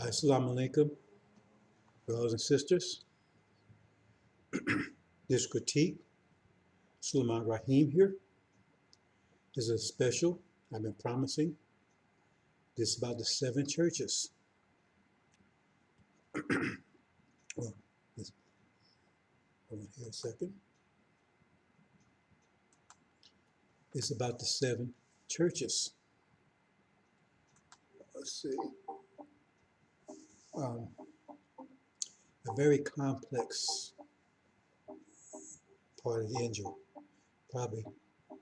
Assalamu alaikum, brothers and sisters. This critique, Sulaiman Rahim here, is a special I've been promising. This is about the 7 churches. Well, hold on here a second. It's about the 7 churches. Let's see. A very complex part of the angel, probably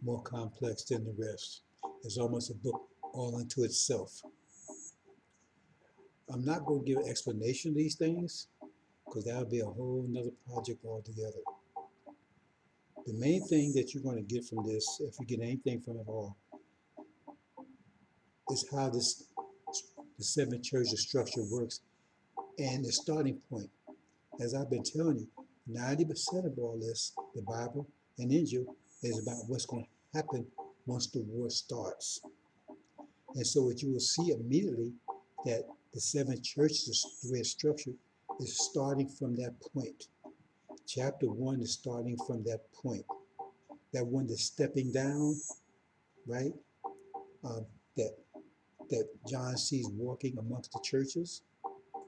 more complex than the rest. It's almost a book all unto itself. I'm not going to give an explanation of these things because that would be a whole nother project altogether. The main thing that you're going to get from this, if you get anything from it all, is how the 7 churches structure works and the starting point. As I've been telling you, 90% of all this, the Bible and Injil, is about what's going to happen once the war starts. And so what you will see immediately, that the 7 churches, the way it's structured, is starting from that point. Chapter 1 is starting from that point. That one that's stepping down, right? That John sees walking amongst the churches.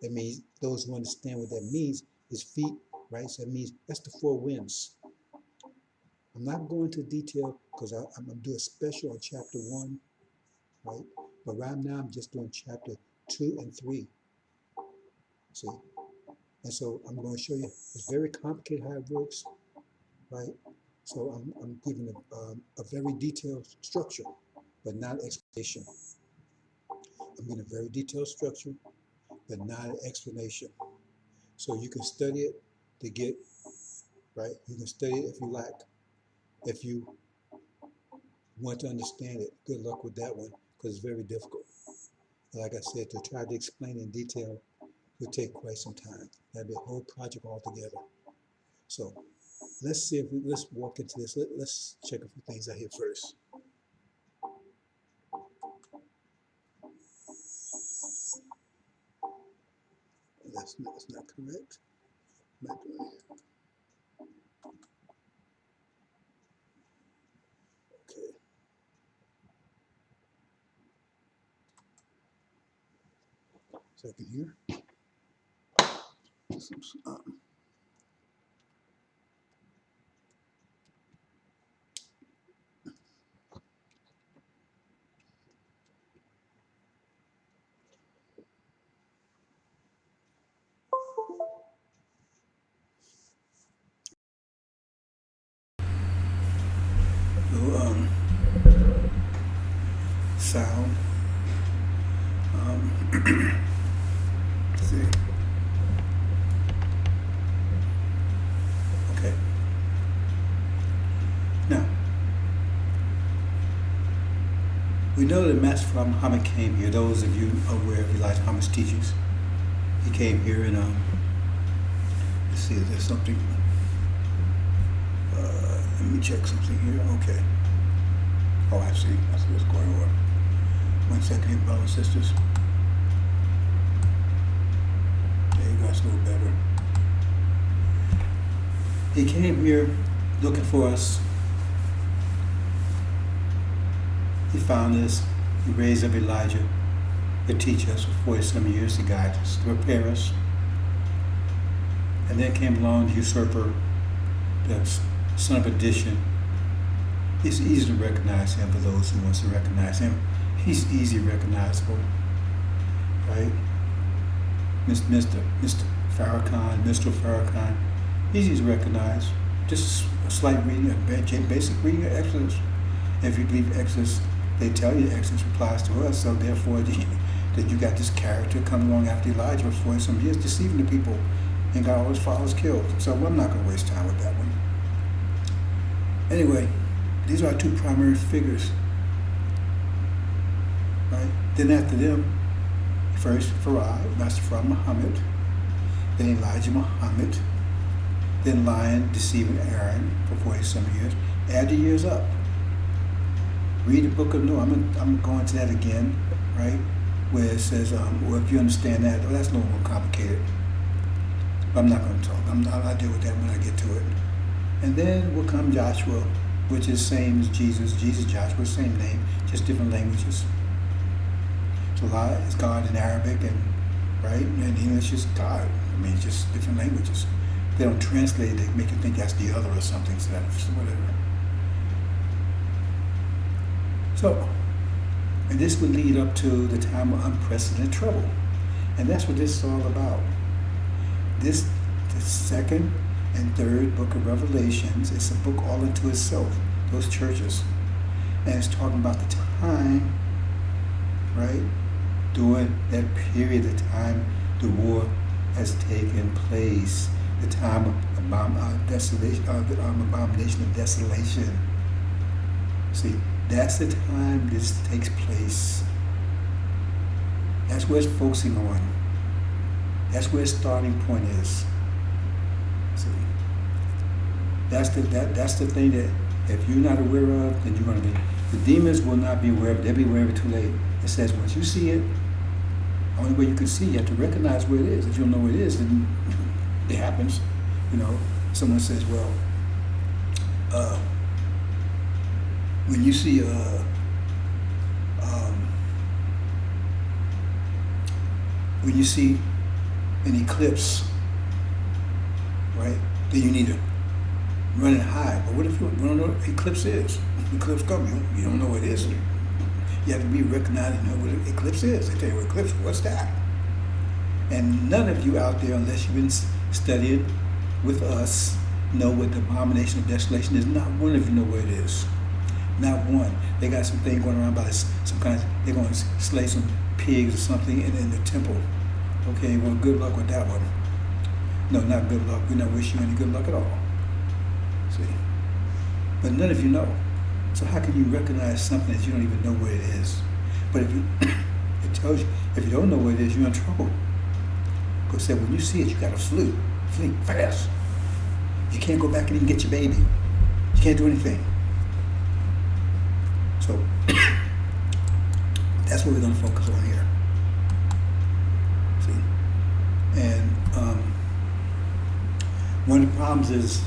That means those who understand what that means, his feet, right? So that means that's the 4 winds. I'm not going into detail because I'm going to do a special on chapter 1, right? But right now I'm just doing chapter 2 and 3. See? And so I'm going to show you, it's very complicated how it works, right? So I'm giving a very detailed structure, but not explanation. I'm giving a very detailed structure, but not an explanation. So you can study it to get, right? You can study it if you like. If you want to understand it, good luck with that one, because it's very difficult. Like I said, to try to explain in detail would take quite some time. That'd be a whole project altogether. So let's see if let's walk into this. Let's check a few things out here first. That's not correct. What am I doing here? Okay. Second here. Sound. Let's see. Okay. Now, we know that Master Prophet Muhammad came here. Those of you aware of Elijah Muhammad's teachings, he came here and let's see if there's something. Let me check something here. Okay. Oh, I see what's going on. 1 second here, brothers and sisters. There you go, it's a little better. He came here looking for us. He found us. He raised up Elijah to teach us for 40-some years, to guide us, to prepare us. And then came along the usurper, the son of perdition. It's easy to recognize him for those who want to recognize him. He's easy recognizable, right? Mr. Farrakhan, Mr. Farrakhan, easy to recognize. Just a slight reading, a basic reading of Exodus. If you believe Exodus, they tell you Exodus applies to us, so therefore that you got this character coming along after Elijah for 40-some years, deceiving the people, and got all his followers killed. So I'm not going to waste time with that one. Anyway, these are our 2 primary figures, right? Then after them, first Farad, Master Prophet Muhammad, then Elijah Muhammad, then lying, deceiving Aaron for 40-some years. Add the years up. Read the book of Noah. I'm going to that again, right? where it says, well, if you understand that, well, that's a little more complicated. But I'm not going to talk. I'll deal with that when I get to it. And then will come Joshua, which is same as Jesus. Jesus, Joshua, same name, just different languages. So God is God in Arabic, and right, and English is God. I mean, just different languages. They don't translate it, they make you think that's the other or something, so that's whatever. So, and this would lead up to the time of unprecedented trouble. And that's what this is all about. This, the second and third book of Revelations, it's a book all unto itself, those churches. And it's talking about the time, right, during that period of time the war has taken place, the time of desolation, abomination of desolation. See, that's the time this takes place. That's where it's focusing on. That's where its starting point is. See, that's the thing that if you're not aware of, then you're going to be. The demons will not be aware of it. They'll be aware of it too late. It says once you see it, the only way you can see, you have to recognize where it is. If you don't know where it is, then it happens. You know, someone says, well, when you see an eclipse, right, then you need to run and hide. But what if you don't know what an eclipse is? Eclipse comes, you don't know what it is. You have to be recognized and know what an eclipse is. They tell you, well, eclipse, what's that? And none of you out there, unless you've been studying with us, know what the abomination of desolation is. Not one of you know where it is. Not one. They got some thing going around about some kind of, they're going to slay some pigs or something in the temple. Okay, well, good luck with that one. No, not good luck. We don't wish you any good luck at all. See? But none of you know. So how can you recognize something that you don't even know where it is? But if you, it tells you, if you don't know where it is, you're in trouble. Because when you see it, you got to flee fast. You can't go back and even get your baby. You can't do anything. So that's what we're going to focus on here. See? And one of the problems is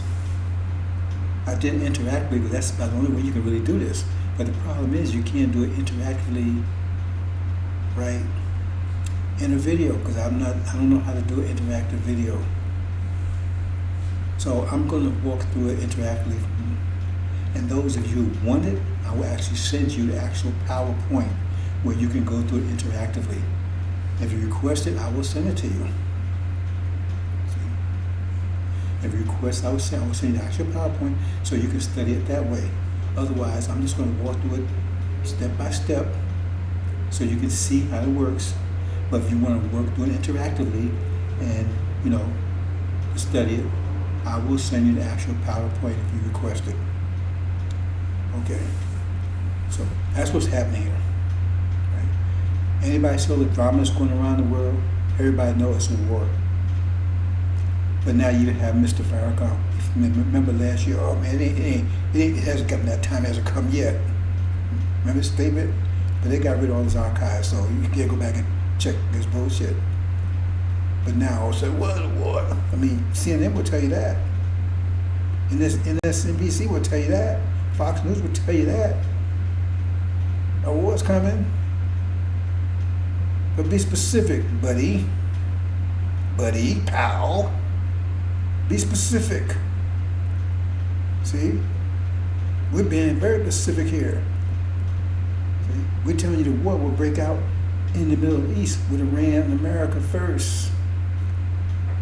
I didn't interactively, but that's about the only way you can really do this. But the problem is you can't do it interactively, right, in a video, because I don't know how to do an interactive video. So I'm going to walk through it interactively. And those of you who want it, I will actually send you the actual PowerPoint where you can go through it interactively. If you request it, I will send it to you. If you request, I will send you the actual PowerPoint so you can study it that way. Otherwise, I'm just going to walk through it step by step so you can see how it works. But if you want to work through it interactively and, you know, study it, I will send you the actual PowerPoint if you request it. Okay. So that's what's happening here. Right? Anybody saw the drama that's going around the world? Everybody knows it's a war. But now you have Mr. Farrakhan. Remember last year, oh man, it hasn't come, that time hasn't come yet. Remember the statement? But they got rid of all his archives, so you can't go back and check this bullshit. But now all of a sudden, what a war? I mean, CNN will tell you that. MSNBC will tell you that. Fox News will tell you that. A war's coming. But be specific, buddy. Buddy, pal. Be specific. See? We're being very specific here. See? We're telling you the war will break out in the Middle East with Iran and America first.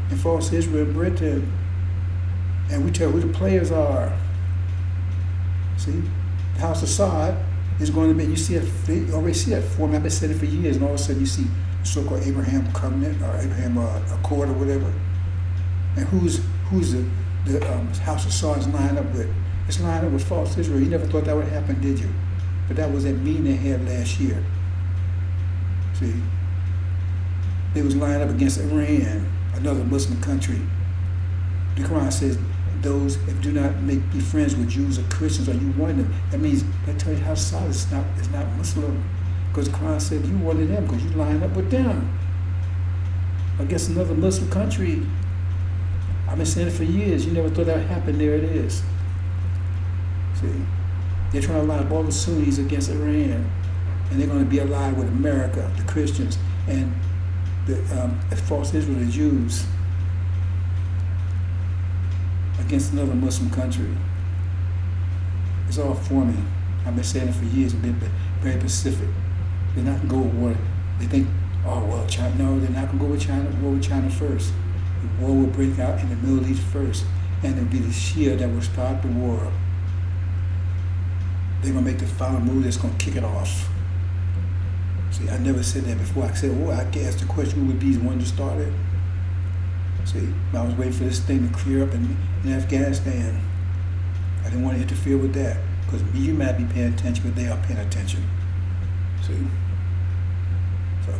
And false Israel and Britain. And we tell who the players are. See? The House of Assad is going to be, you see it, you already see that form. I've been saying it for years, and all of a sudden you see the so-called Abraham Covenant or Abraham Accord or whatever. And who's the House of Assad lined up with? It's lined up with false Israel. You never thought that would happen, did you? But that was that meeting they had last year. See? They was lined up against Iran, another Muslim country. The Quran says, those that do not be friends with Jews or Christians, are you one of them? That means that tells you how solid it's not Muslim. Because Christ said you one of them because you line up with them against another Muslim country. I've been saying it for years. You never thought that would happen. There it is. See, they're trying to line up all the Sunnis against Iran, and they're going to be allied with America, the Christians, and the false Israel, the Jews, against another Muslim country. It's all forming. I've been saying it for years. I've been very specific. They're not going to go with war. They think, oh, well, China. No, they're not going to go with China. War with China first. The war will break out in the Middle East first, and it'll be the Shia that will start the war. They're going to make the final move that's going to kick it off. See, I never said that before. I said, well, I asked the question, who would be the one to start it? See, I was waiting for this thing to clear up in Afghanistan. I didn't want to interfere with that, because you might be paying attention, but they are paying attention. See? So,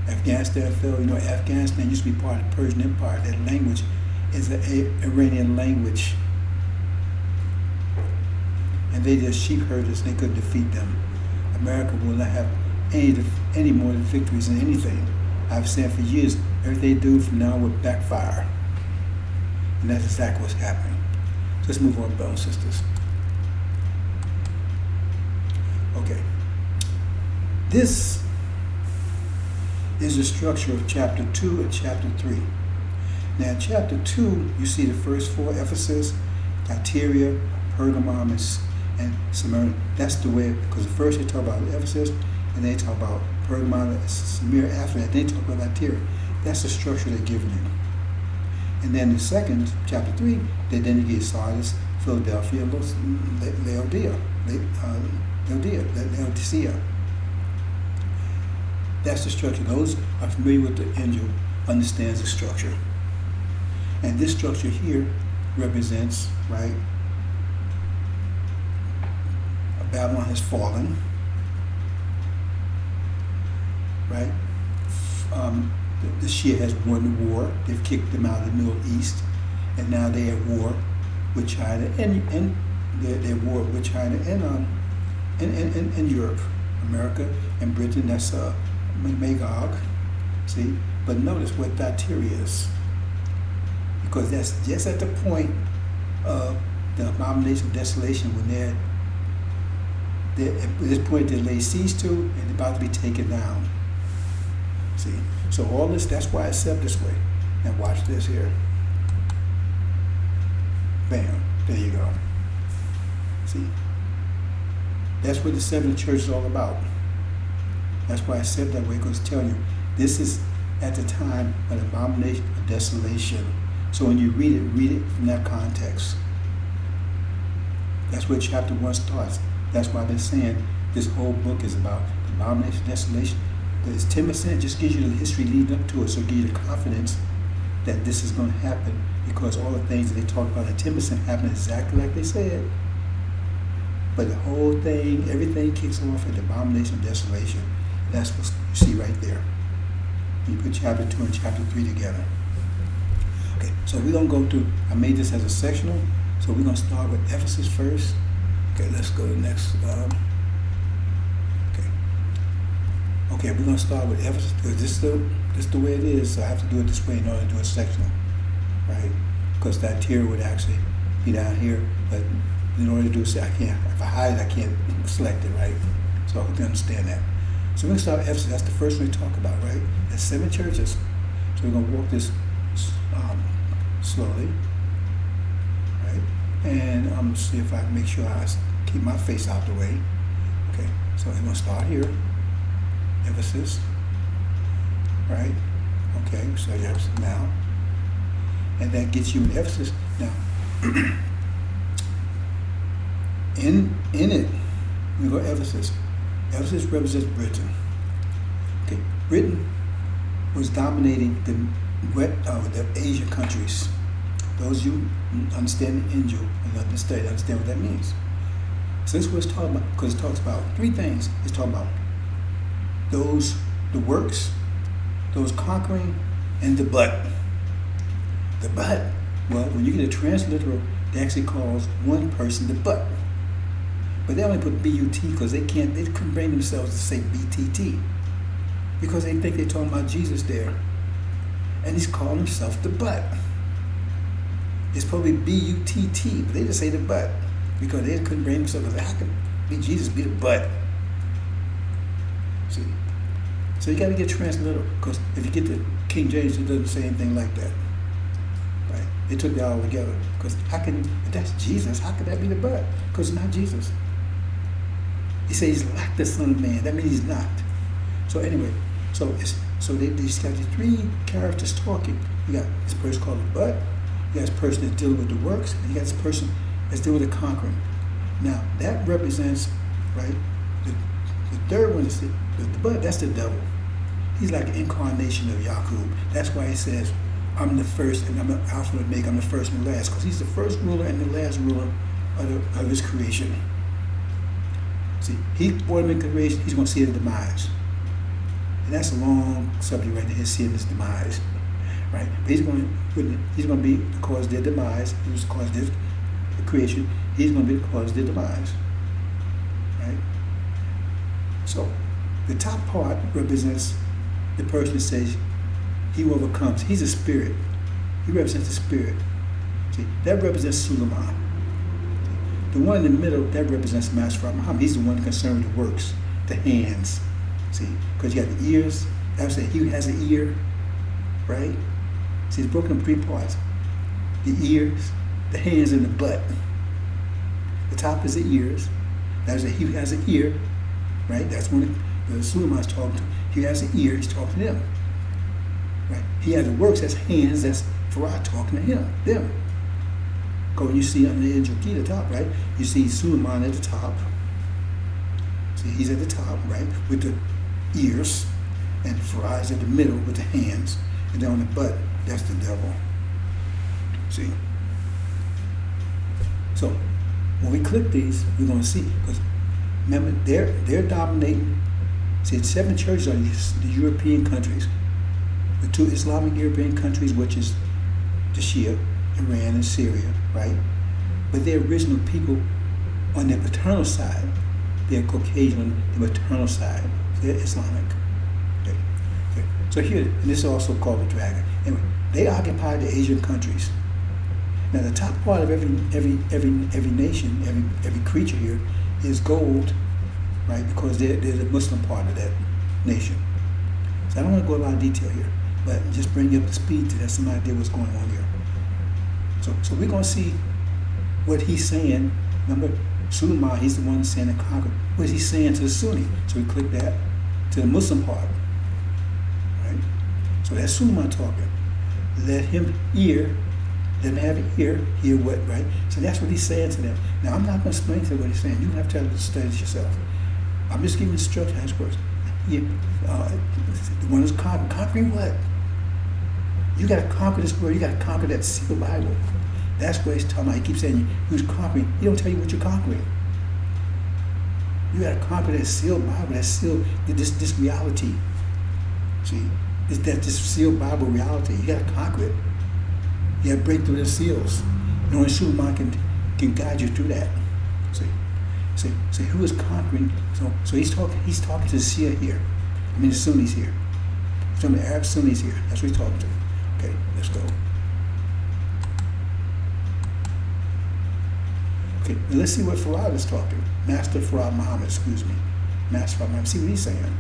Afghanistan fell. You know, Afghanistan used to be part of the Persian Empire. That language is the Iranian language. And they just sheep herders, they couldn't defeat them. America will not have any more victories in anything. I've said for years, everything they do from now will backfire. And that's exactly what's happening. So let's move on, brothers and sisters. Okay. This is the structure of chapter 2 and chapter 3. Now in chapter 2, you see the first 4, Ephesus, Thyatira, Pergamum, and Smyrna. That's the way, because first they talk about Ephesus, and they talk about Pergamum, Smyrna. After that, they talk about Thyatira. That's the structure they're giving you. And then the second, chapter 3, they then get Sardis, Philadelphia, Laodicea. That's the structure. Those are familiar with the angel understands the structure. And this structure here represents, right, Babylon has fallen, right? The Shia has won the war. They've kicked them out of the Middle East, and now they're at war with China, and they're at war with China and Europe, America and Britain. That's Magog. See, but notice what Thyatira is, because that's just at the point of the abomination of desolation when they're at this point they lay siege to and they're about to be taken down. See, so all this, that's why it's set this way. And watch this here. Bam, there you go. See, that's what the 7 church is all about. That's why I said that way, because it's telling you, this is at the time of the abomination of desolation. So when you read it from that context. That's where chapter 1 starts. That's why I've been saying this whole book is about the abomination of desolation. But it's 10% just gives you the history leading up to it, so it gives you the confidence that this is going to happen, because all the things that they talk about at 10% happen exactly like they said. But the whole thing, everything kicks off at the abomination of desolation. That's what you see right there. You put chapter 2 and chapter 3 together. Okay, so we're going to go through, I made this as a sectional, so we're going to start with Ephesus first. Okay, let's go to the next. Okay, we're going to start with Ephesus, because this is the way it is, so I have to do it this way in order to do a sectional, right? Because that tier would actually be down here, but in order to do so, I can't, if I hide it, I can't select it, right? So I hope you understand that. So we're going to start with Ephesus. That's the first one we talk about, right? There's 7 churches. So we're going to walk this slowly, right? And I'm going to see if I can make sure I keep my face out the way. Okay, so we're going to start here. Ephesus, right? Okay, so you have some now. And that gets you in Ephesus. Now, in it, we go Ephesus. Ephesus represents Britain. Okay, Britain was dominating the Asian countries. Those you understand the AL-INJIL and understand what that means. So this is what it's talking about, because it talks about 3 things. It's talking about the works, those conquering, and the but. The but, well, when you get a transliteral, it actually calls one person the but But they only put B-U-T because they couldn't bring themselves to say B-T-T. Because they think they're talking about Jesus there. And he's calling himself the but. It's probably B-U-T-T, but they just say the but. Because they couldn't bring themselves. How can be Jesus be the but? See? So you got to get transliterated, because if you get the King James, it doesn't say anything like that. Right? They took that all together. Because if that's Jesus, how could that be the but? Because it's not Jesus. He says he's like the Son of Man. That means he's not. So anyway, so they got these three characters talking. You got this person called the but. You got this person that's dealing with the works, and you got this person that's dealing with the conquering. Now that represents, right? The third one is the but. That's the devil. He's like an incarnation of Yaqub. That's why he says, I'm the first and I'm the Alpha and Omega. I'm the first and the last, because he's the first ruler and the last ruler of his creation. See, he brought him in creation. He's going to see his demise, and that's a long subject right there. He's seeing his demise, right? But he's going to be the cause of their demise. He was the cause of their creation. He's going to be the cause of their demise, right? So the top part represents the person that says he overcomes. He's a spirit. He represents the spirit. See, that represents Suleiman. The one in the middle, that represents Master Muhammad. He's the one concerned with the works, the hands. See, because you got the ears. I would say he has an ear, right? See, it's broken in three parts. The ears, the hands, and the butt. The top is the ears. That is, he has an ear, right? That's when the Suleiman's talking to. He has an ear. He's talking to them, right? He has the works. That's hands. That's Farah talking to him, them. Because when you see on the angel key at the top, right? You see Suleiman at the top. See, he's at the top, right? With the ears, and Farah is at the middle with the hands, and then on the butt, that's the devil. See? So when we click these, we're going to see, because remember, they're dominating. See, 7 churches are the European countries, the 2 Islamic European countries, which is the Shia, Iran and Syria, right? But they're original people on their paternal side. They're Caucasian on the maternal side. They're Islamic. Okay. Okay. So here, and this is also called the dragon. Anyway, they occupy the Asian countries. Now the top part of every nation, every creature here is gold, right? Because they're the Muslim part of that nation. So I don't want to go a lot of detail here, but just bring you up to speed to have some idea what's going on here. So we're going to see what he's saying. Remember, Suleiman, he's the one saying the conquer. What is he saying to the Sunni? So we click that to the Muslim part, right? So that's Suleiman talking. Let him have an ear, hear what, right? So that's what he's saying to them. Now, I'm not going to explain to them what he's saying. You have to study it yourself. I'm just giving instructions as words. The one who's conquering what? You got to conquer this world. You got to conquer that sealed Bible. That's what he's talking about. He keeps saying who's conquering. He don't tell you what you're conquering. You got to conquer that sealed Bible. That sealed this reality. See, this sealed Bible reality. You got to conquer it. You got to break through the seals. And only Suleiman can guide you through that. See, who is conquering? So he's talking to the Shia here. I mean the Sunnis here. He's talking to the Arab Sunnis here. That's what he's talking to. Okay, let's go. Okay, now let's see what Farad is talking. Master Farad Muhammad, excuse me. Master Farad Muhammad. See what he's saying.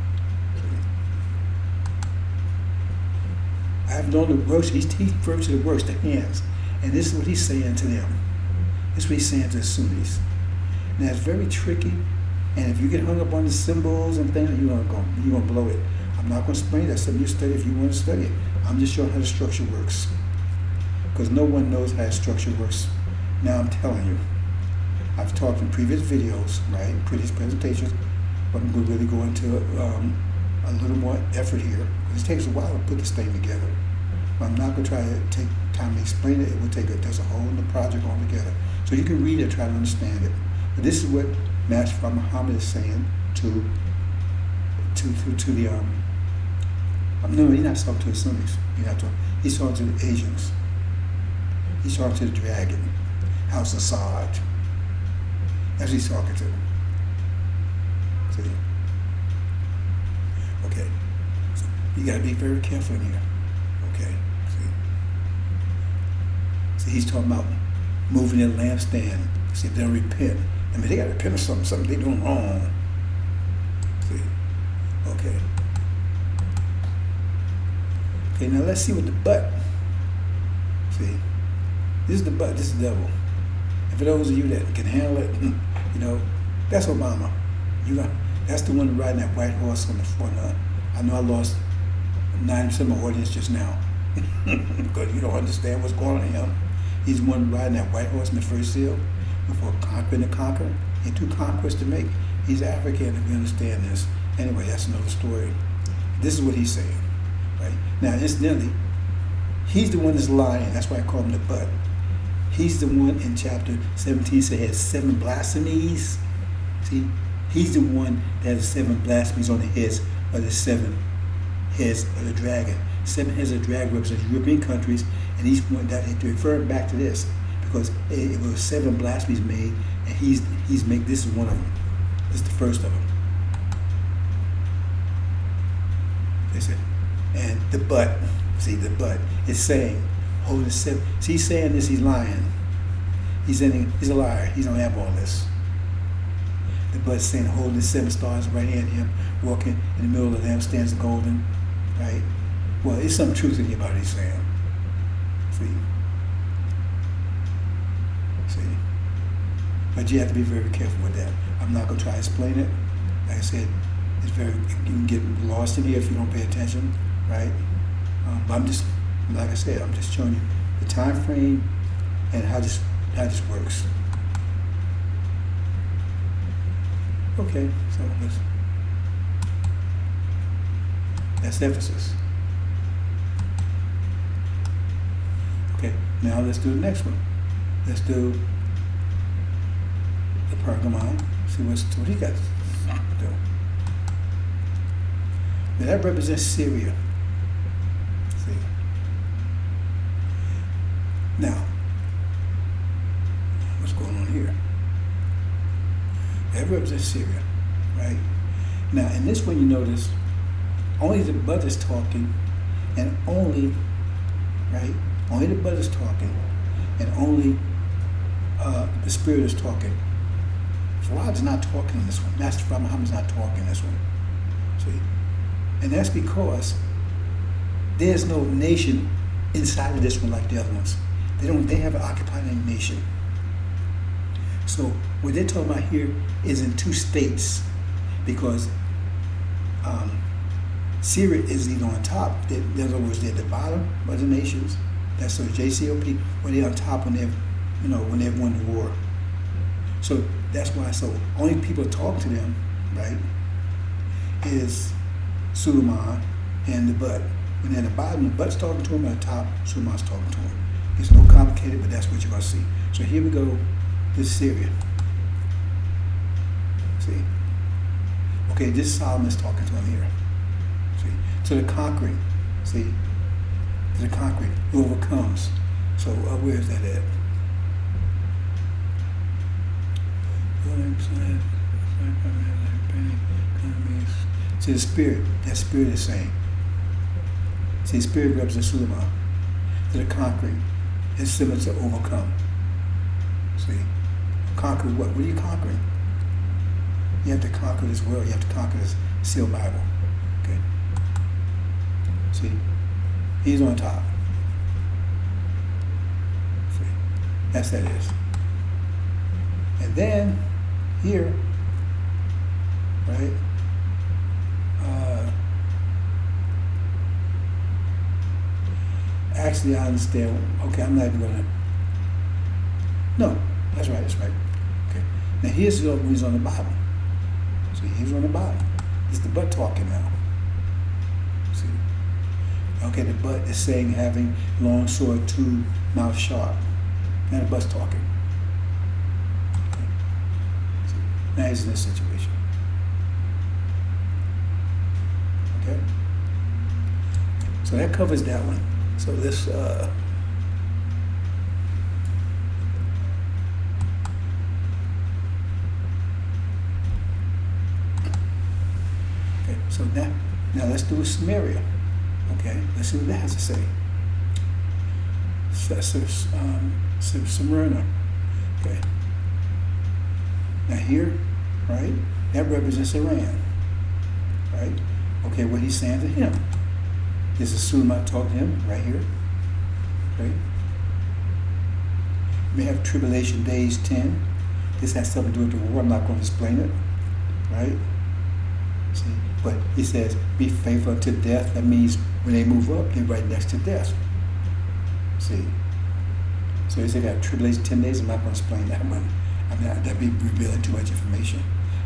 I have known the works. He refers to the works, the hands. And this is what he's saying to them. This is what he's saying to the Sunnis. Now it's very tricky. And if you get hung up on the symbols and things, you're gonna blow it. I'm not gonna explain that. Something you study if you want to study it. I'm just showing how the structure works. Because no one knows how the structure works. Now I'm telling you. I've talked in previous videos, right, previous presentations, but I'm going to really go into a little more effort here. It takes a while to put this thing together. But I'm not going to try to take time to explain it. It will take there's a whole new project altogether. So you can read it and try to understand it. But this is what Master Muhammad is saying to the no, he's not talking to the Sunnis. He's talking to the Asians. He's talking to the dragon, House Assad. That's what he's talking to. See? Okay. So you got to be very careful in here. Okay. See, he's talking about moving their lampstand. See, if they'll repent. I mean, they got to repent of something they're doing wrong. See? Okay. Okay, now let's see what the but. See? This is the but, this is the devil. And for those of you that can handle it, you know, that's Obama. That's the one riding that white horse on the front. I know I lost 90% of my audience just now because you don't understand what's going on in him. He's the one riding that white horse in the first seal before conquering the conqueror. He had 2 conquests to make. He's African, if you understand this. Anyway, that's another story. This is what he's saying, right? Now, incidentally, he's the one that's lying. That's why I call him the butt. He's the one in chapter 17 said he has 7 blasphemies. See, he's the one that has 7 blasphemies on the heads of the 7 heads of the dragon. 7 heads of the dragon represent European countries, and he's one that referring back to this because it was 7 blasphemies made, and he's make this is one of them. This is the first of them. Listen, and the but, see the but is saying, hold the 7. See, he's saying this, he's lying. He's saying he's a liar. He don't have all this. The but is saying, hold the 7 stars right hand of him, walking in the middle of the lampstands of golden, right? Well, there's some truth in here about what he's saying. See? But you have to be very careful with that. I'm not going to try to explain it. Like I said, it's very, you can get lost in here if you don't pay attention, right? But I'm just, like I said, I'm just showing you the time frame and how this works. Okay, so that's Ephesus. Okay, now let's do the next one. Let's do the Pergamon. See what he got to do. Now that represents Syria. See. Now, what's going on here? That represents Syria, right? Now, in this one, you notice only the butt is talking, and only, right? Only the butt is talking, and only the spirit is talking. Farad's not talking in this one. Master Farad Muhammad's not talking in this one. See? And that's because there's no nation inside of this one like the other ones. They haven't occupied any nation. So what they're talking about here is in 2 states, because Syria is either on top, in other words, they're at the bottom of the nations. That's so JCOP, or they're on top when they've won the war. So that's why. So only people talk to them, right, is Suleiman and the butt. When they're at the bottom, the butt's talking to him, at the top, Suleiman's talking to him. It's no complicated, but that's what you're gonna see. So here we go. This is Syria. See? Okay, this Solomon's talking to him here. See? To the conquering. See? To the conquering, who overcomes. So where is that at? See, the spirit. That spirit is saying. See, the spirit represents Suleiman. To the conquering. It's similar to overcome. See? Conquer what? What are you conquering? You have to conquer this world. You have to conquer this sealed Bible. Okay? See? He's on top. See? That's that is. And then, here, right? Actually, I understand. Okay, I'm not even going to. No, that's right, Okay. Now, here's when he's on the bottom. See, he's on the bottom. It's the butt talking now. See? Okay, the butt is saying having long sword, 2 mouth sharp. Now the butt's talking. Okay. See? Now he's in this situation. Okay? So that covers that one. So this, So now let's do Samaria. Okay, let's see what that has to say. Smyrna. Okay. Now here, right, that represents Iran. Right? Okay, what he's saying to him. This is Suleiman talking to him right here. Okay. We have tribulation days 10. This has something to do with the war. I'm not going to explain it. Right? See? But he says, be faithful to death. That means when they move up, they're right next to death. See? So he said, got tribulation 10 days. I'm not going to explain that one. That'd be revealing too much information.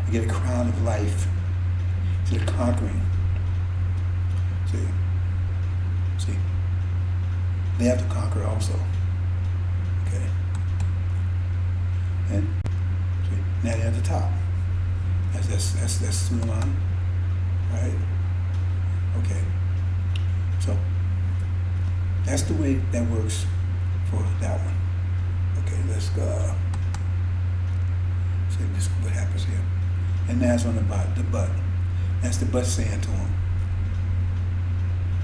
I get a crown of life. See, the conquering. See? They have to conquer also. Okay? And see, now they're at the top. That's Suleiman. Right? Okay. So that's the way that works for that one. Okay, let's go. See this what happens here. And that's on the butt. That's the butt saying to him.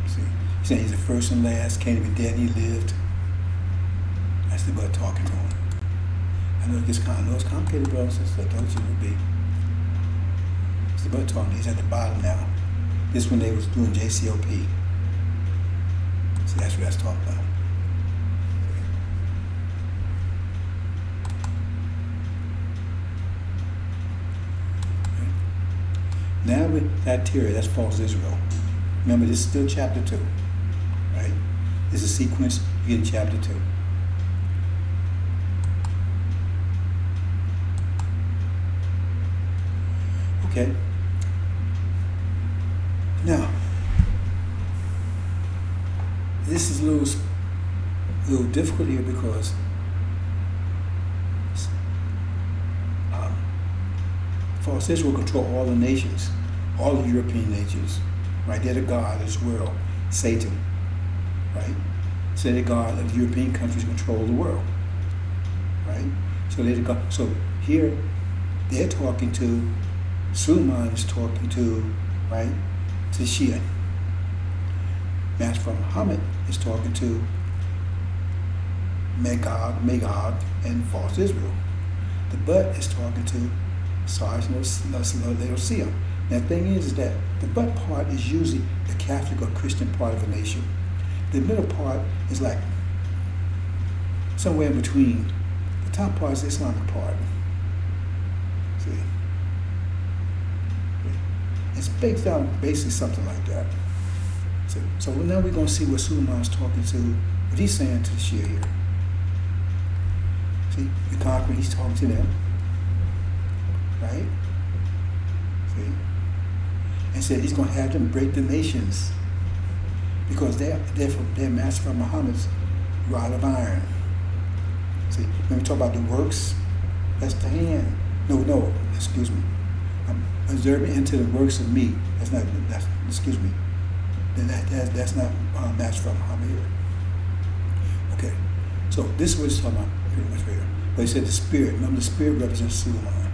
See? He's saying he's the first and last, can't be dead, he lived. That's the butt talking to him. I know it gets complicated, brothers and sisters. I told you it would be. It's the butt talking. He's at the bottom now. This is when they was doing JCOP. See, that's what that's talking about. Now with Thyatira, that's false Israel. Remember, this is still chapter 2, right? This is a sequence you get in chapter 2. Okay. Now, this is a little difficult here because false Israel control all the nations, all the European nations, right? They're the god of this world, Satan, right? So the god of the European countries control the world, right? So they're the god. So here, they're talking to, Suleiman is talking to, right, to Shia. Master Muhammad is talking to Magog, and false Israel. The butt is talking to Sarge and Laodicea. Now the thing is that the butt part is usually the Catholic or Christian part of a nation. The middle part is like somewhere in between. The top part is the Islamic part. See? It's based on basically something like that. So now we're going to see what Suleiman's talking to, what he's saying to the Shia here. See, the conqueror, he's talking to them. Right? See? And said he's going to have them break the nations because they're master from Muhammad's rod of iron. See, when we talk about the works, that's the hand. No, excuse me. Observing into the works of me. That's not master from Muhammad here. Okay, so this is what he's talking about pretty much here. But he said the spirit. Remember, the spirit represents Suleiman.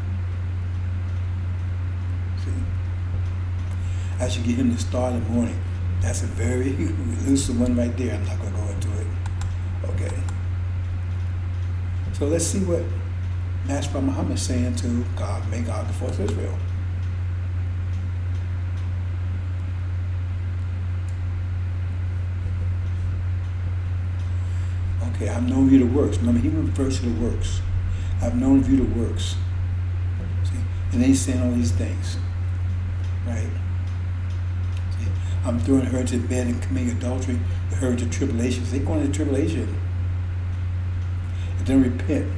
As you get him to start in the morning, that's a very elusive one right there. I'm not going to go into it. Okay. So let's see what Master Muhammad is saying to God, may God force Israel. Okay, I've known you the works. Remember, he refers to the works. I've known you the works. See? And he's saying all these things. Right? I'm throwing her to bed and committing adultery with her to tribulations. They're going to tribulation. And then repent.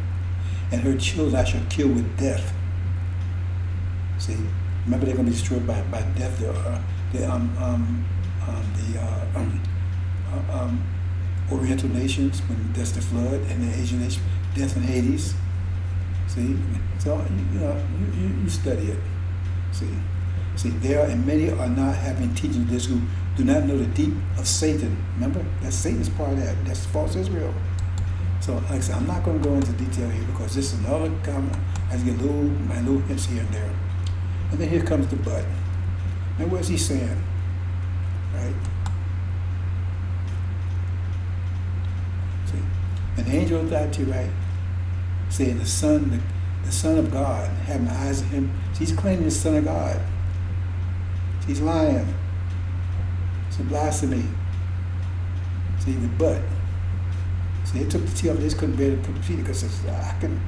And her children I shall kill with death. See, remember they're going to be destroyed by death. Oriental nations, when that's the flood, and the Asian nation, death in Hades. See, so you study it. See, there and many are not having teaching this who do not know the deep of Satan. Remember, that's Satan's part of that. That's false Israel. So, like I said, I'm not going to go into detail here because this is another comment. I just get my little hints here and there. And then here comes the but. And what's he saying? Right? See, an angel of authority, right? Saying the Son of God, having the eyes of him. He's claiming the Son of God. He's lying. It's a blasphemy. See, the but. See, they took the T off, they just couldn't bear to put the T because it's, how can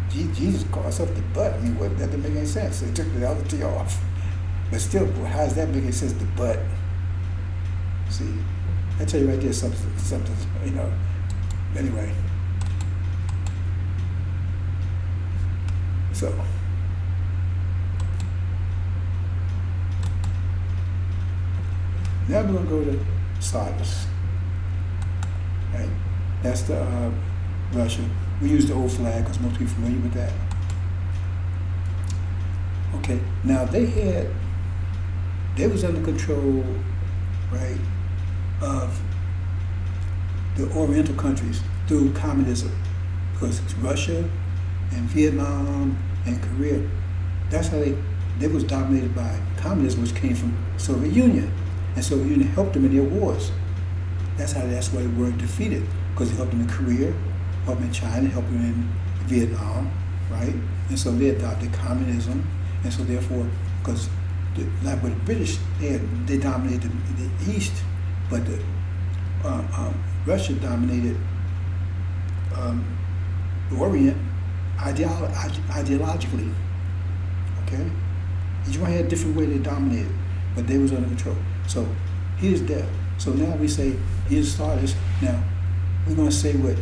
Jesus call himself the but? I mean, what, that didn't make any sense. So they took the other T off. But still, how does that make any sense, the but? See, I tell you right there, something, anyway. So, now we're going to go to Sardis, right? That's the Russia. We use the old flag because most people are familiar with that. Okay, now they was under control, right, of the Oriental countries through communism, because Russia and Vietnam and Korea, that's how they was dominated by communism, which came from Soviet Union. And Soviet Union helped them in their wars. That's why they weren't defeated, because they helped them in Korea, helped them in China, helped them in Vietnam, right? And so they adopted communism, and so therefore, because like with the British, they dominated the East, but Russia dominated the Orient ideologically. Okay, each one had a different way they dominated, but they was under control. So here's that. So now we say here's Sardis. Now we're going to say what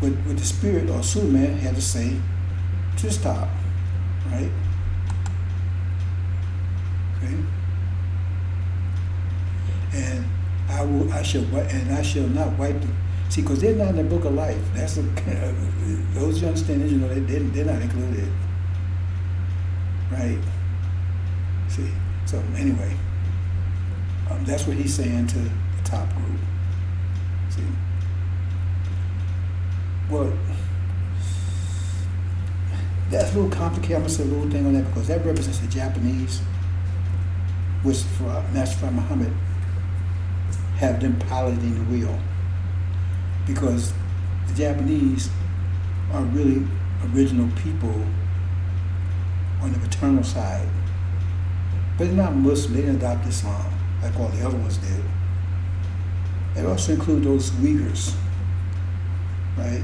the spirit or Superman had to say to stop, right? Okay. And I shall not wipe the, see, because they're not in the book of life. That's those who understand Israel, they're not included, right? See, so anyway, that's what he's saying to the top group. See, well, that's a little complicated. I'm gonna say a little thing on that because that represents the Japanese, which for Master Muhammad have them piloting the wheel, because the Japanese are really original people on the paternal side, but they're not Muslim. They didn't adopt Islam like all the other ones did. It also include those Uyghurs, right?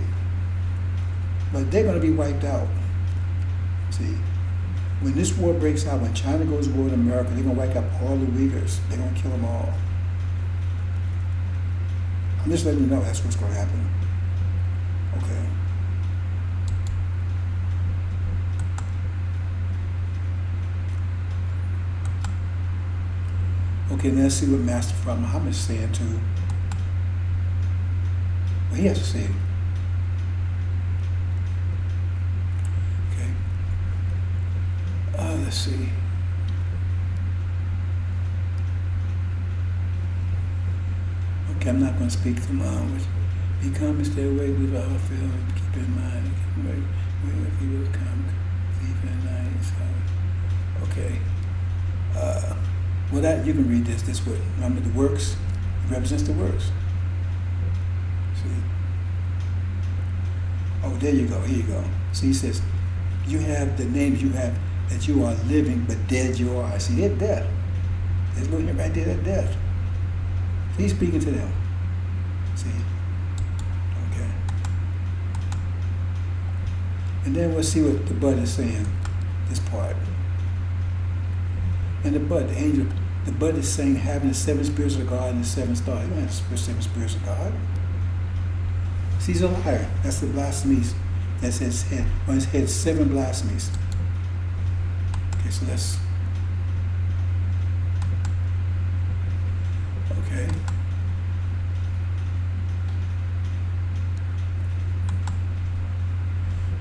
But they're going to be wiped out. See, when this war breaks out, when China goes to war with America, they're going to wipe out all the Uyghurs. They're going to kill them all. I'm just letting you know that's what's going to happen. Okay. Okay, now let's see what Master Prophet Muhammad is saying to what he has to say. Okay. Let's see. Okay, I'm not going to speak too long. Become and stay away with all fail. Keep in mind. Keep away. If you will come, leave in night. So, okay. Well, that you can read this way. Remember the works, it represents the works. See? Oh, there you go, here you go. See, he says, you have the names you have that you are living, but dead you are. See, they're dead. There's no here right there, they're dead. He's speaking to them. See? Okay. And then we'll see what the bud is saying, this part. And the bud, the angel, the bud is saying having the seven spirits of God and the seven stars. You don't have the seven spirits of God. See, he's a liar. That's the blasphemies. That's his head. On his head, 7 blasphemies. Okay, so let's. Okay.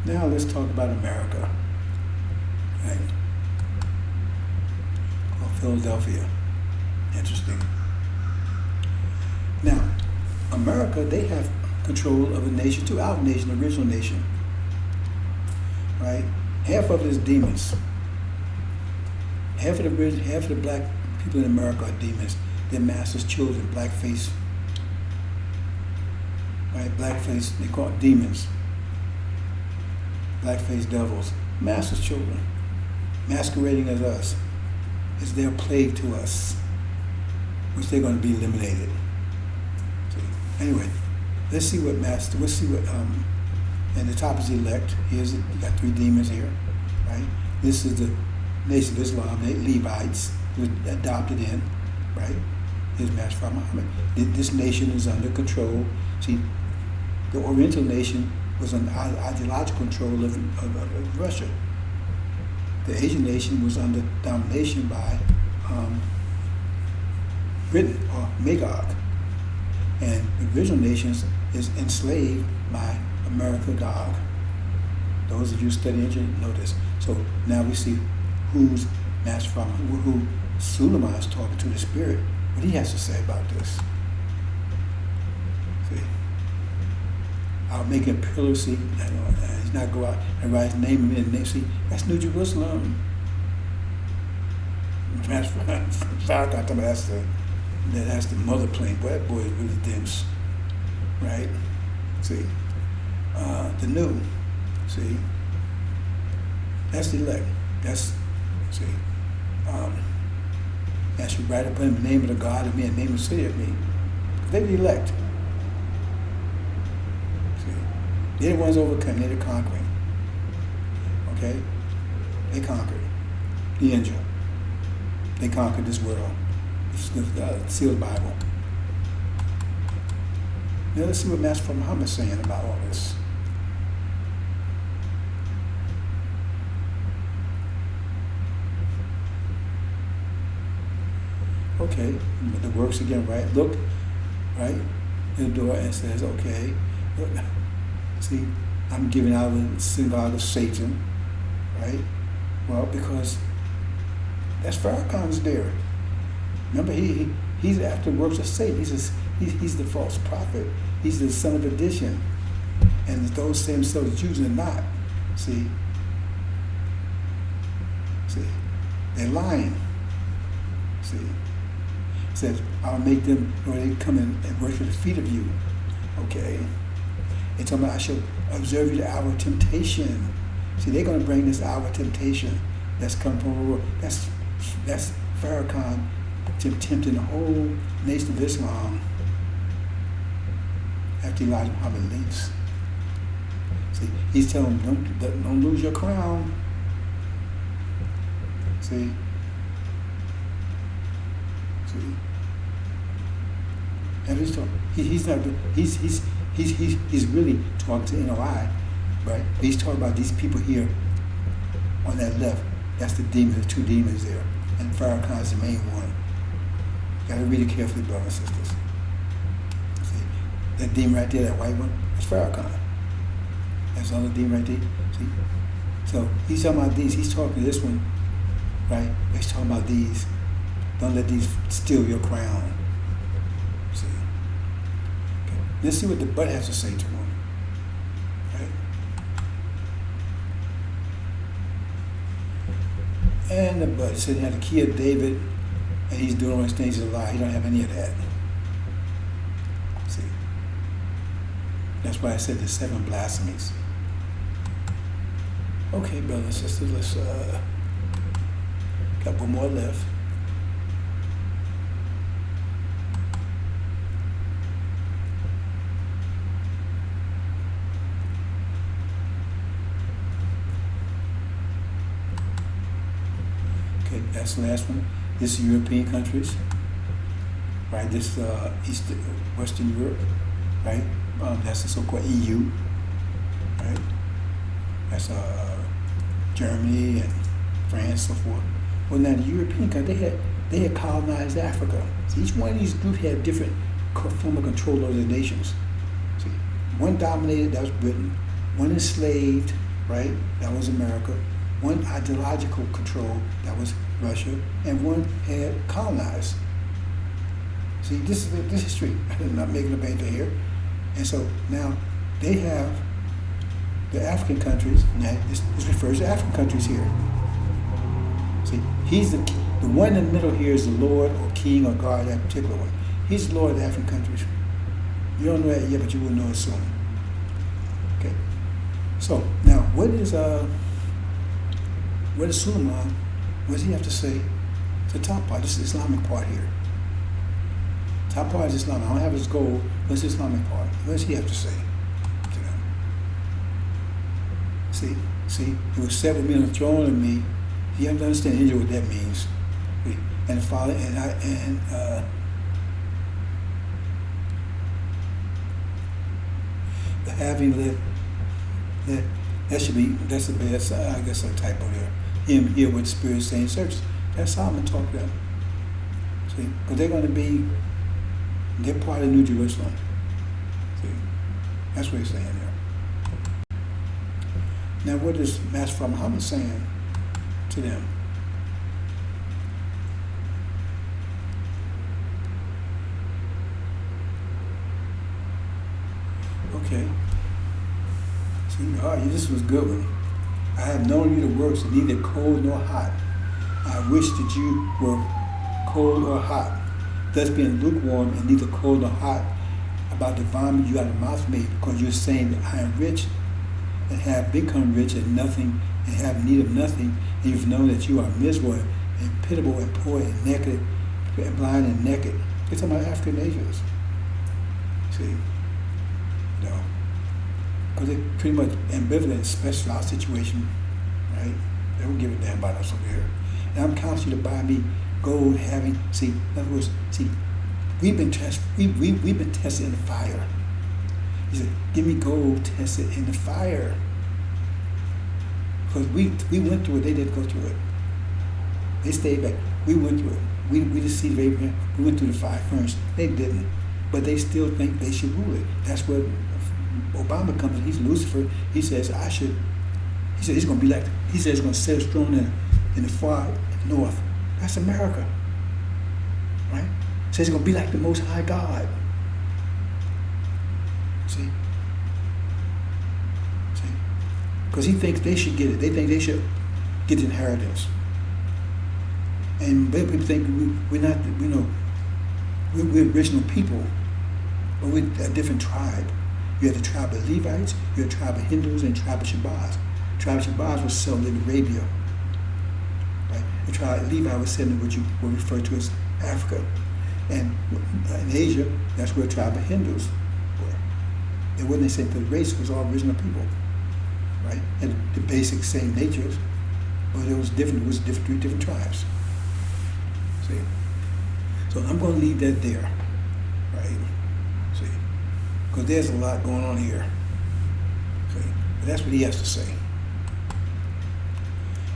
Now let's talk about America. Right. Philadelphia. Interesting. Now, America, they have control of a nation too, our nation, the original nation, right? half of it is demons. Half of the black people in America are demons. They're master's children, blackface. Right, blackface, they call it demons. Blackface devils, master's children, masquerading as us. It's their plague to us, which they're going to be eliminated. So, anyway, let's see what and the top is elect. You got 3 demons here, right? This is the Nation of Islam, the Levites, were adopted in, right? Here's Master Prophet Muhammad. This nation is under control. See, the Oriental nation was under ideological control of Russia. The Asian nation was under domination by Britain or Magog. And the original nations is enslaved by America, Gog. Those of you studying ancient know this. So now we see who's Master Prophet, who Suleiman is talking to, the spirit, what he has to say about this. See, I'll make a pillar, see, he's not go out and write his name in the name. See, that's New Jerusalem. Master Prophet, that's the mother plane. Boy, that boy is really dense, right? See, the new, see, that's the elect. That's, see, that should write up in the name of the God of me and name of the city of me. They're the elect. See, they're the ones overcoming, they're the conquering. Okay? They conquered the angel. They conquered this world. It's the sealed Bible. Now let's see what Master Prophet Muhammad is saying about all this. Okay, the works again, right? Look, right? In the door and says, okay, look, see, I'm giving out the synagogue of Satan, right? Well, because that's Farrakhan's there. Remember, he's after the works of Satan. He's the false prophet. He's the son of perdition. And those same selves Jews are not. See, they're lying. See. Says, I'll make them, or they come in and worship at the feet of you. Okay. It's talking about, I shall observe you the hour of temptation. See, they're going to bring this hour of temptation that's come from the world. That's Farrakhan tempting the whole nation of Islam after Elijah Muhammad leaves. See, he's telling them, don't lose your crown. See? And he's talking. He's really talking to NOI, right? He's talking about these people here on that left. That's the demon, the 2 demons there, and Farrakhan's the main one. You gotta read it carefully, brothers and sisters. See, that demon right there, that white one, that's Farrakhan. That's the other demon right there. See, so he's talking about these. He's talking to this one, right? He's talking about these. Don't let these steal your crown. See? Okay. Let's see what the butt has to say to him. Right? And the butt said he had the key of David, and he's doing all these things a lie. He don't have any of that. See? That's why I said the 7 blasphemies. Okay, brothers and sisters, let's got one more left. That's the last one. This is European countries, right? This is Western Europe, right? That's the so-called EU, right? That's Germany and France, so forth. Well, now the European countries, they had colonized Africa. So each one of these groups had different form of control over the nations. See, one dominated, that was Britain. One enslaved, right? That was America. One ideological control, that was Russia, and one had colonized. See, this is history. I'm not making up anything here. And so now they have the African countries, now this refers to African countries here. See, he's the one in the middle here is the Lord or King or God, that particular one. He's the Lord of the African countries. You don't know that yet, but you will know it soon. Okay. So now, what is Suleiman? What does he have to say? The top part. This is the Islamic part here. Top part is Islamic. I don't have his goal. What's the Islamic part? What does he have to say to them? See, it was set with me on the throne of me. You have to understand Injil what that means. And the Father having that's the best, I guess, a typo there. Him here with the Spirit saying search. That's Solomon talk to them. See, because they're part of New Jerusalem. See, that's what he's saying there. Now, what is Master Muhammad saying to them? Okay. See, this was a good one. I have known you the works of neither cold nor hot. I wish that you were cold or hot. Thus being lukewarm and neither cold nor hot, about the vomit you out of the mouth of me, because you're saying that I am rich and have become rich and nothing and have need of nothing, and you've known that you are miserable and pitiable and poor and naked and blind and naked. They're talking about African nations. See? No. Because they're pretty much ambivalent, specialized situation, right? They don't give a damn about us over here. And I'm counseling you to buy me gold, having, see, in other words, see, we've been tested in the fire. He said, give me gold tested in the fire. Because we went through it, they didn't go through it. They stayed back. We went through it. We just see the Abraham, we went through the fire furnace. They didn't. But they still think they should rule it. That's where Obama comes in. He's Lucifer. He says, he said he's going to be like, he says he's going to set his throne in the far north. That's America. Right? Says he's going to be like the Most High God. See? Because he thinks they should get it. They think they should get the inheritance. And people think we're not, we're original people, but we're a different tribe. You have the tribe of Levites, you have the tribe of Hindus, and the tribe of Shabazz. The tribe of Shabazz was settled in Arabia. Right? The tribe of Levi was settled in what you will refer to as Africa. And in Asia, that's where the tribe of Hindus were. And when they said the race was all original people, right? And the basic same natures, but it was different. It was different tribes. See? So I'm going to leave that there, right? See? Because there's a lot going on here. See? But that's what he has to say.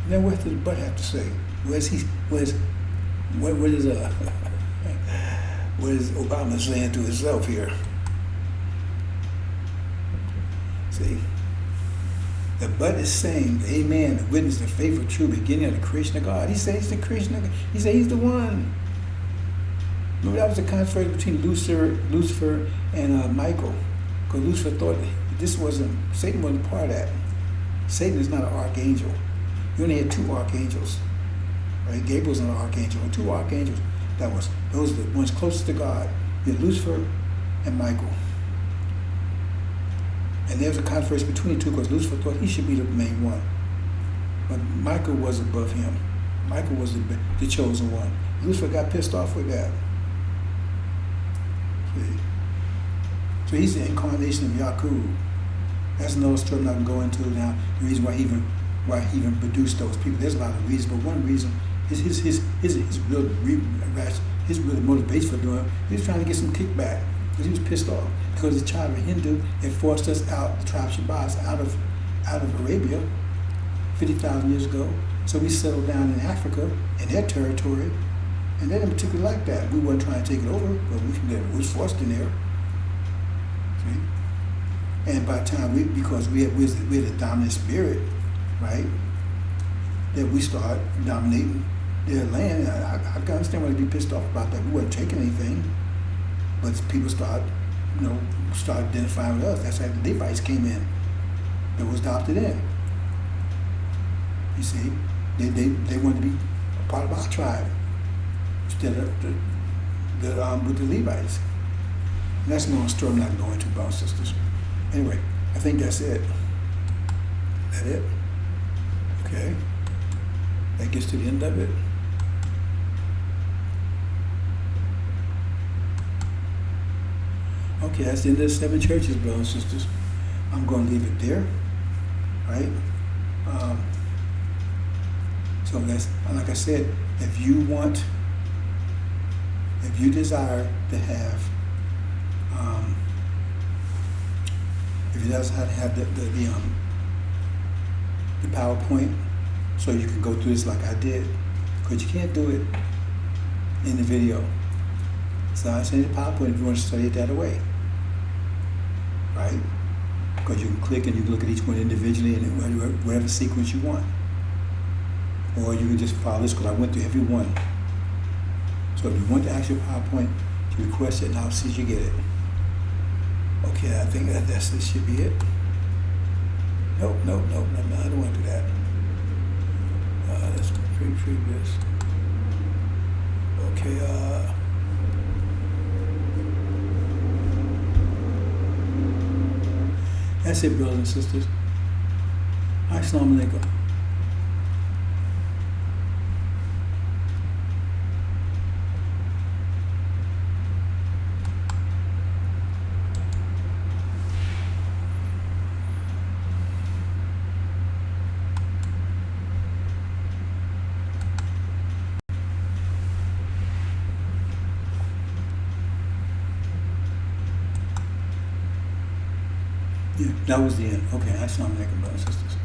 And then what does the butt have to say? What is Obama saying to himself here? See? The butt is saying, amen, the witness, the faithful, true beginning of the creation of God. He says he's the creation of God. He says he's the one. Remember, that was the controversy between Lucifer and Michael. Because Lucifer thought Satan wasn't part of that. Satan is not an archangel. You only had two archangels. Right? Gabriel's not an archangel. And two archangels, those are the ones closest to God. You had Lucifer and Michael. And there was a controversy between the two because Lucifer thought he should be the main one. But Michael was above him. Michael was the chosen one. Lucifer got pissed off with that. See? So he's the incarnation of Yaqub. That's another story I'm not going to go into now. The reason why he even produced those people. There's a lot of reasons, but one reason is his real motivation for doing it. He was trying to get some kickback because he was pissed off. Because the tribe of Hindu had forced us out, the tribe of Shabazz, out of Arabia 50,000 years ago. So we settled down in Africa, in their territory, and they didn't particularly like that. We weren't trying to take it over, but we was forced in there. See? And by the time because we had a dominant spirit, right, that we start dominating their land. I can understand why they'd be pissed off about that. We weren't taking anything, but people start identifying with us. That's how the Levites came in. that was adopted in. You see, they wanted to be a part of our tribe instead of with the Levites. And that's no story I'm not going to, brothers and sisters. Anyway, I think that's it. That it? Okay. That gets to the end of it. Okay, that's the end of the 7 churches, brothers and sisters. I'm going to leave it there, right? So that's, like I said, if you desire to have, if you desire to have the PowerPoint, so you can go through this like I did, because you can't do it in the video. So I send you the PowerPoint if you want to study it that way, right? Because you can click and you can look at each one individually in whatever sequence you want. Or you can just follow this, because I went through every one. So if you want the actual PowerPoint, you request it and I'll see if you get it. Okay, I think this should be it. Nope, I don't want to do that. That's previous. Okay, that's it, brothers and sisters. Assalamu alaikum. Yeah, that was the end. Okay, assalamu alaikum, brothers and sisters.